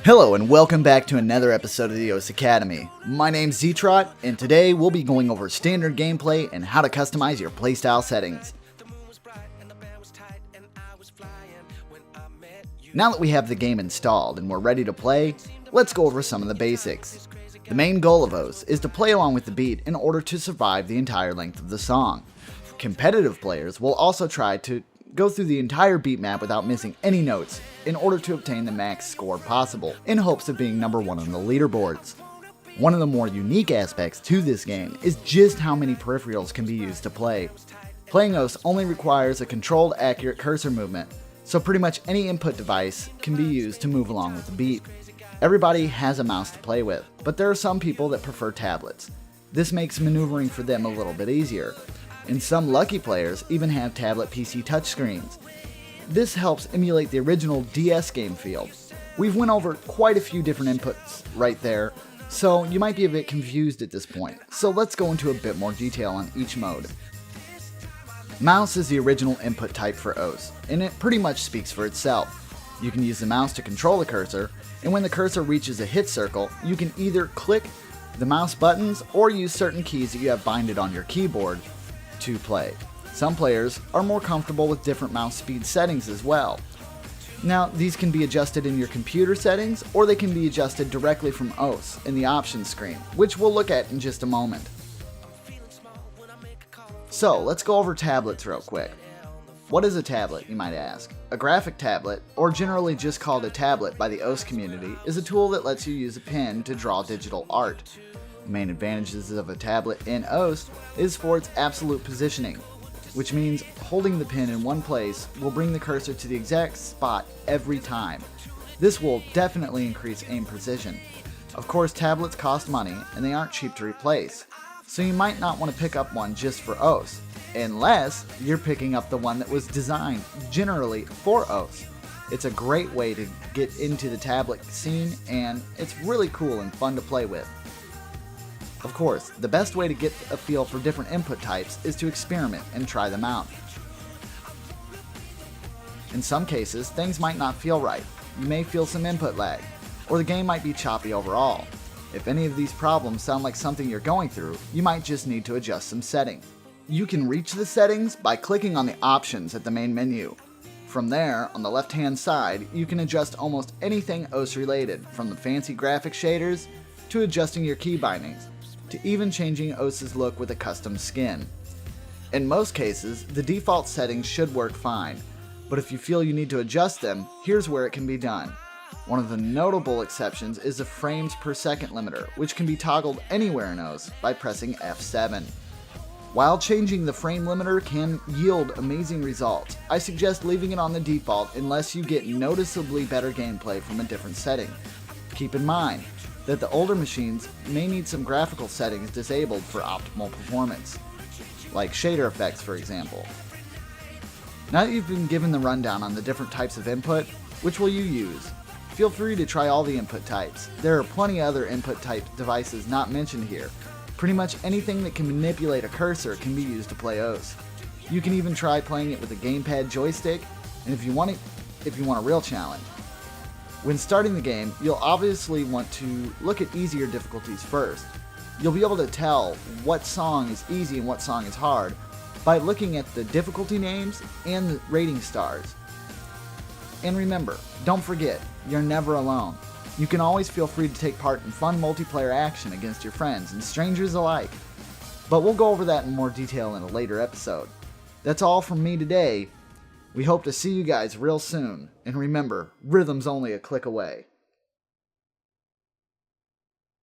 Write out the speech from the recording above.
Hello and welcome back to another episode of the OS Academy. My name's Zetrot, and today we'll be going over standard gameplay and how to customize your playstyle settings. Now that we have the game installed and we're ready to play, let's go over some of the basics. The main goal of OS is to play along with the beat in order to survive the entire length of the song. Competitive players will also try to go through the entire beat map without missing any notes in order to obtain the max score possible, in hopes of being number one on the leaderboards. One of the more unique aspects to this game is just how many peripherals can be used to play. Playing OS only requires a controlled, accurate cursor movement, so pretty much any input device can be used to move along with the beat. Everybody has a mouse to play with, but there are some people that prefer tablets. This makes maneuvering for them a little bit easier, and some lucky players even have tablet PC touchscreens. This helps emulate the original DS game feel. We've went over quite a few different inputs right there, so you might be a bit confused at this point, so let's go into a bit more detail on each mode. Mouse is the original input type for OS, and it pretty much speaks for itself. You can use the mouse to control the cursor, and when the cursor reaches a hit circle, you can either click the mouse buttons or use certain keys that you have binded on your keyboard to play. Some players are more comfortable with different mouse speed settings as well. Now, these can be adjusted in your computer settings, or they can be adjusted directly from OS in the options screen, which we'll look at in just a moment. So, let's go over tablets real quick. What is a tablet, you might ask? A graphic tablet, or generally just called a tablet by the OS community, is a tool that lets you use a pen to draw digital art. The main advantages of a tablet in OS is for its absolute positioning, which means holding the pen in one place will bring the cursor to the exact spot every time. This will definitely increase aim precision. Of course, tablets cost money and they aren't cheap to replace, so you might not want to pick up one just for OS, unless you're picking up the one that was designed generally for OS. It's a great way to get into the tablet scene, and it's really cool and fun to play with. Of course, the best way to get a feel for different input types is to experiment and try them out. In some cases, things might not feel right. You may feel some input lag, or the game might be choppy overall. If any of these problems sound like something you're going through, you might just need to adjust some settings. You can reach the settings by clicking on the options at the main menu. From there, on the left-hand side, you can adjust almost anything OS related, from the fancy graphic shaders to adjusting your key bindings, to even changing OS's look with a custom skin. In most cases, the default settings should work fine, but if you feel you need to adjust them, here's where it can be done. One of the notable exceptions is the frames per second limiter, which can be toggled anywhere in OS by pressing F7. While changing the frame limiter can yield amazing results, I suggest leaving it on the default unless you get noticeably better gameplay from a different setting. Keep in mind that the older machines may need some graphical settings disabled for optimal performance, like shader effects for example. Now that you've been given the rundown on the different types of input, which will you use? Feel free to try all the input types. There are plenty other input type devices not mentioned here. Pretty much anything that can manipulate a cursor can be used to play OS. You can even try playing it with a gamepad joystick, and if you want a real challenge. When starting the game, you'll obviously want to look at easier difficulties first. You'll be able to tell what song is easy and what song is hard by looking at the difficulty names and the rating stars. And remember, don't forget, you're never alone. You can always feel free to take part in fun multiplayer action against your friends and strangers alike. But we'll go over that in more detail in a later episode. That's all from me today. We hope to see you guys real soon, and remember, rhythm's only a click away.